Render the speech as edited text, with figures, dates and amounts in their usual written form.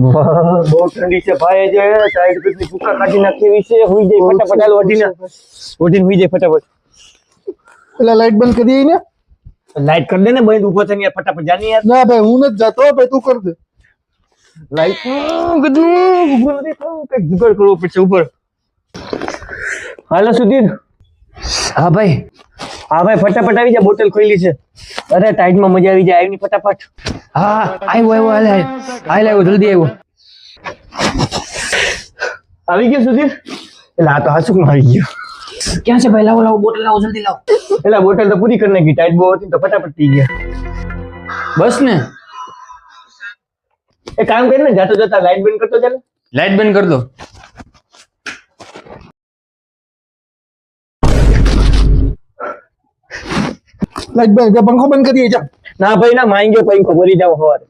બહુ ઠંડી છે ભાઈ, જે સાઈડ પીટની ફૂકા કાઢી નાખી એવી છે. હુઈ જાય ફટાફટ, હાલ ઓઢીને હુઈ જાય ફટાફટ. એટલે લાઈટ બંધ કરી દઈ ને. લાઈટ કરી દે ને બંધ, ઉભો થઈને યાર ફટાફટ જાની યાર. ના ભાઈ હું નથી જાતો, ભાઈ તું કર દે. લાઈટ ગદનું ઉભો નથી થવું, કઈક જુગાડ કરવો પડશે ઉપર. હાલો સુધીર. હા ભાઈ. હા ભાઈ ફટાફટ આવી જા, બોટલ ખોલી છે. અરે ટાઈટમાં મજા આવી જાય, આવી ફટાફટ. હા આવ્યો આવ્યો જલ્દી આવ્યો. આવી ગયો સુધીર. એટલે આ તો હાસુકમાં આવી ગયો. ક્યાં છે ભાઈ? લાવો લાવો બોટલ લાવો, જલ્દી લાવો. એટલે બોટલ તો પૂરી કરી નાખી, ટાઈટ બહુ હતી તો ફટાફટ પી ગયા. બસ ને, એ કામ કરીને જાતો જતા લાઈટ બંધ કરતો ચાલે. લાઈટ બંધ કરી દો. લાઈટ બંધ, પંખો બંધ કરી દે જા. ના ભાઈ ના, માંગ્યો પંખો મરી જાવ સવારે.